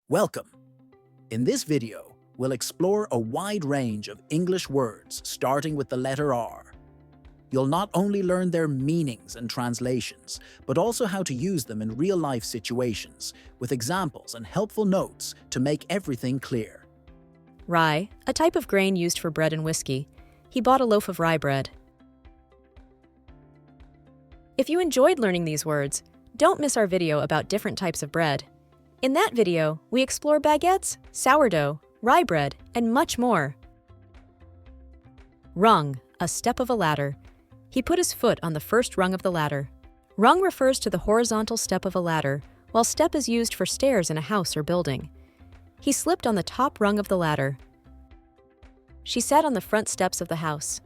Welcome! In this video, we'll explore a wide range of English words starting with the letter R. You'll not only learn their meanings and translations, but also how to use them in real-life situations, with examples and helpful notes to make everything clear. Rye, a type of grain used for bread and whiskey. He bought a loaf of rye bread. If you enjoyed learning these words, don't miss our video about different types of bread. In that video, we explore baguettes, sourdough, rye bread, and much more. Rung, a step of a ladder. He put his foot on the first rung of the ladder. Rung refers to the horizontal step of a ladder, while step is used for stairs in a house or building. He slipped on the top rung of the ladder. She sat on the front steps of the house.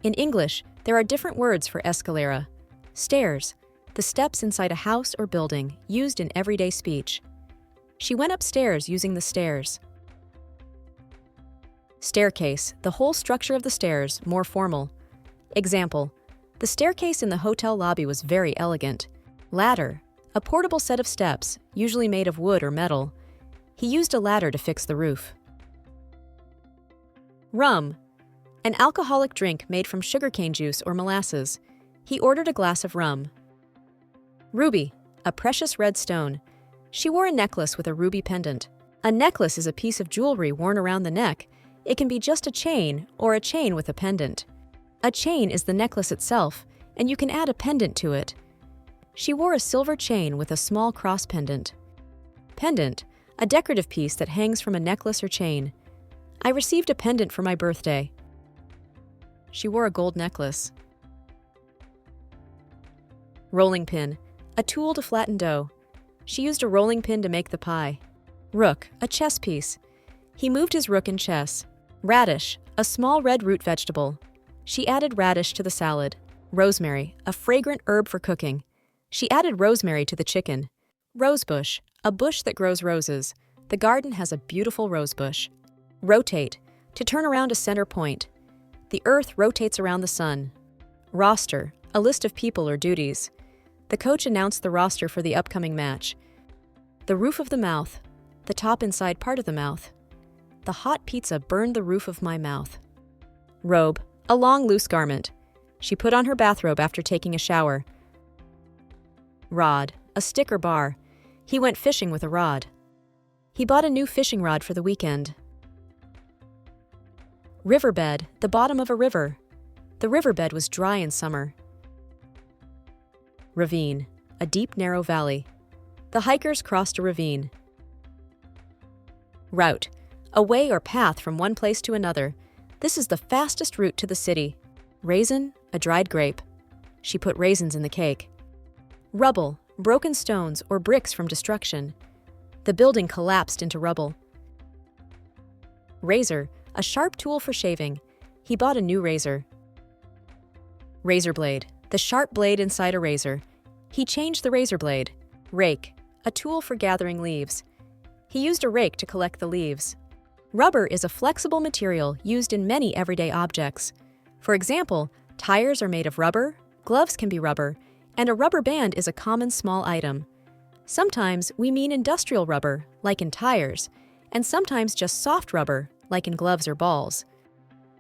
In English, there are different words for escalera. Stairs, the steps inside a house or building, used in everyday speech. She went upstairs using the stairs. Staircase, the whole structure of the stairs, more formal. Example, the staircase in the hotel lobby was very elegant. Ladder, a portable set of steps, usually made of wood or metal. He used a ladder to fix the roof. Rum, an alcoholic drink made from sugarcane juice or molasses. He ordered a glass of rum. Ruby, a precious red stone. She wore a necklace with a ruby pendant. A necklace is a piece of jewelry worn around the neck. It can be just a chain or a chain with a pendant. A chain is the necklace itself, and you can add a pendant to it. She wore a silver chain with a small cross pendant. Pendant, a decorative piece that hangs from a necklace or chain. I received a pendant for my birthday. She wore a gold necklace. Rolling pin, a tool to flatten dough. She used a rolling pin to make the pie. Rook, a chess piece. He moved his rook in chess. Radish, a small red root vegetable. She added radish to the salad. Rosemary, a fragrant herb for cooking. She added rosemary to the chicken. Rosebush, a bush that grows roses. The garden has a beautiful rosebush. Rotate, to turn around a center point. The earth rotates around the sun. Roster, a list of people or duties. The coach announced the roster for the upcoming match. The roof of the mouth, the top inside part of the mouth. The hot pizza burned the roof of my mouth. Robe, a long loose garment. She put on her bathrobe after taking a shower. Rod, a stick or bar. He went fishing with a rod. He bought a new fishing rod for the weekend. Riverbed, the bottom of a river. The riverbed was dry in summer. Ravine, a deep, narrow valley. The hikers crossed a ravine. Route, a way or path from one place to another. This is the fastest route to the city. Raisin, a dried grape. She put raisins in the cake. Rubble, broken stones or bricks from destruction. The building collapsed into rubble. Razor, a sharp tool for shaving. He bought a new razor. Razor blade, the sharp blade inside a razor. He changed the razor blade. Rake, a tool for gathering leaves. He used a rake to collect the leaves. Rubber is a flexible material used in many everyday objects. For example, tires are made of rubber, gloves can be rubber, and a rubber band is a common small item. Sometimes we mean industrial rubber, like in tires, and sometimes just soft rubber, like in gloves or balls.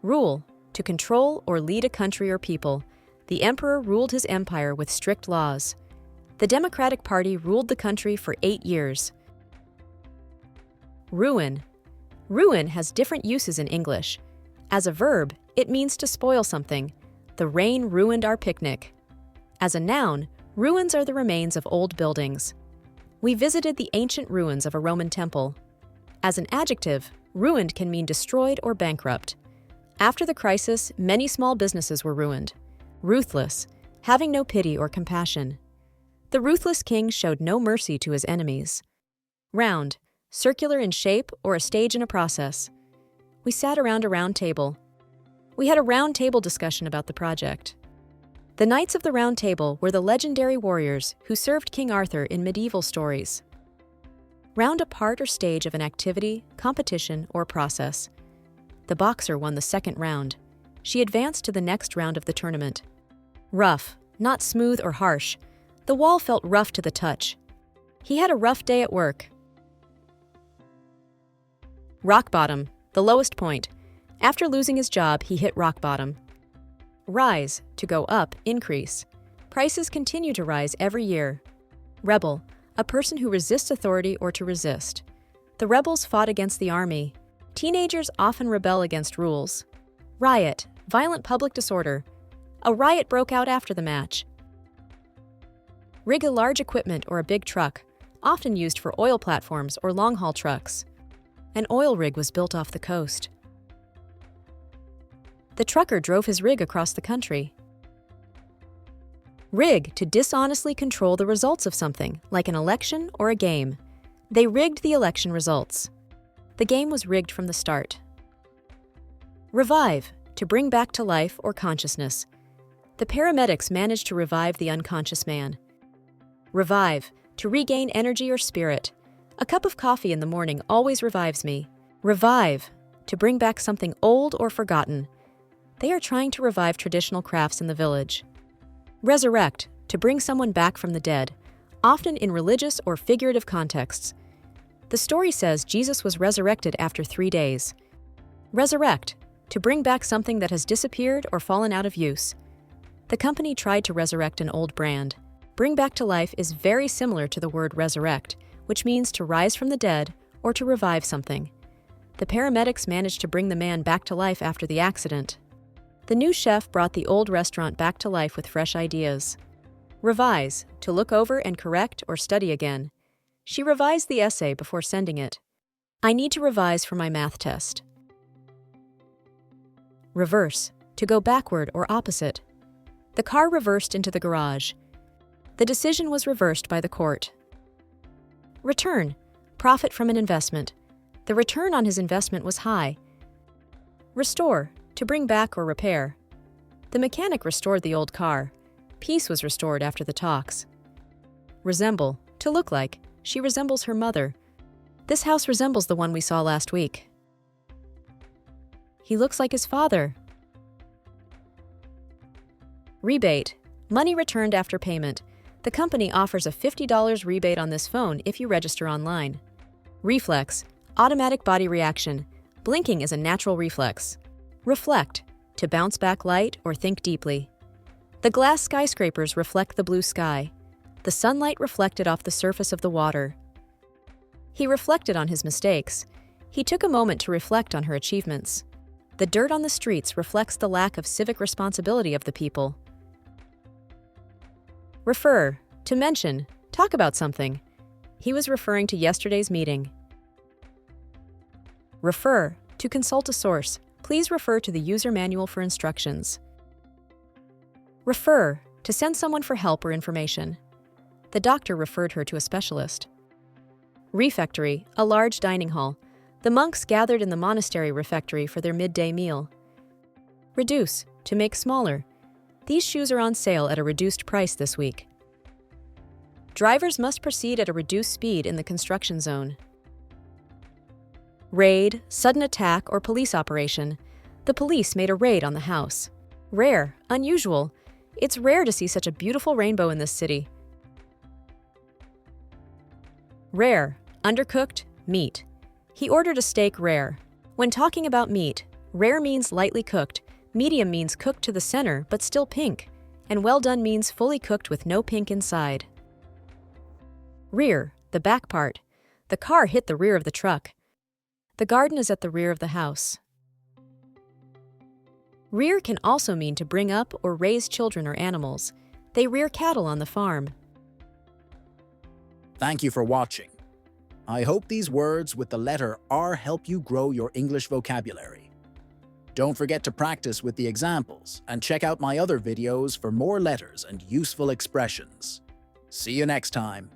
Rule, to control or lead a country or people. The emperor ruled his empire with strict laws. The Democratic Party ruled the country for 8 years. Ruin. Ruin has different uses in English. As a verb, it means to spoil something. The rain ruined our picnic. As a noun, ruins are the remains of old buildings. We visited the ancient ruins of a Roman temple. As an adjective, ruined can mean destroyed or bankrupt. After the crisis, many small businesses were ruined. Ruthless, having no pity or compassion. The ruthless king showed no mercy to his enemies. Round, circular in shape or a stage in a process. We sat around a round table. We had a round table discussion about the project. The Knights of the Round Table were the legendary warriors who served King Arthur in medieval stories. Round a part or stage of an activity, competition, or process. The boxer won the second round. She advanced to the next round of the tournament. Rough, not smooth or harsh. The wall felt rough to the touch. He had a rough day at work. Rock bottom, the lowest point. After losing his job, he hit rock bottom. Rise, to go up, increase. Prices continue to rise every year. Rebel, a person who resists authority or to resist. The rebels fought against the army. Teenagers often rebel against rules. Riot, violent public disorder. A riot broke out after the match. Rig a large equipment or a big truck, often used for oil platforms or long-haul trucks. An oil rig was built off the coast. The trucker drove his rig across the country. Rig, to dishonestly control the results of something, like an election or a game. They rigged the election results. The game was rigged from the start. Revive, to bring back to life or consciousness. The paramedics managed to revive the unconscious man. Revive, to regain energy or spirit. A cup of coffee in the morning always revives me. Revive, to bring back something old or forgotten. They are trying to revive traditional crafts in the village. Resurrect, to bring someone back from the dead, often in religious or figurative contexts. The story says Jesus was resurrected after 3 days. Resurrect, to bring back something that has disappeared or fallen out of use. The company tried to resurrect an old brand. Bring back to life is very similar to the word resurrect, which means to rise from the dead or to revive something. The paramedics managed to bring the man back to life after the accident. The new chef brought the old restaurant back to life with fresh ideas. Revise, to look over and correct or study again. She revised the essay before sending it. I need to revise for my math test. Reverse, to go backward or opposite. The car reversed into the garage. The decision was reversed by the court. Return, profit from an investment. The return on his investment was high. Restore, to bring back or repair. The mechanic restored the old car. Peace was restored after the talks. Resemble, to look like. She resembles her mother. This house resembles the one we saw last week. He looks like his father. Rebate, money returned after payment. The company offers a $50 rebate on this phone if you register online. Reflex, automatic body reaction. Blinking is a natural reflex. Reflect, to bounce back light or think deeply. The glass skyscrapers reflect the blue sky. The sunlight reflected off the surface of the water. He reflected on his mistakes. He took a moment to reflect on her achievements. The dirt on the streets reflects the lack of civic responsibility of the people. Refer, to mention, talk about something. He was referring to yesterday's meeting. Refer, to consult a source. Please refer to the user manual for instructions. Refer, to send someone for help or information. The doctor referred her to a specialist. Refectory, a large dining hall. The monks gathered in the monastery refectory for their midday meal. Reduce, to make smaller. These shoes are on sale at a reduced price this week. Drivers must proceed at a reduced speed in the construction zone. Raid, sudden attack, or police operation. The police made a raid on the house. Rare, unusual. It's rare to see such a beautiful rainbow in this city. Rare, undercooked, meat. He ordered a steak rare. When talking about meat, rare means lightly cooked, medium means cooked to the center but still pink, and well done means fully cooked with no pink inside. Rear, the back part. The car hit the rear of the truck. The garden is at the rear of the house. Rear can also mean to bring up or raise children or animals. They rear cattle on the farm. Thank you for watching. I hope these words with the letter R help you grow your English vocabulary. Don't forget to practice with the examples and check out my other videos for more letters and useful expressions. See you next time.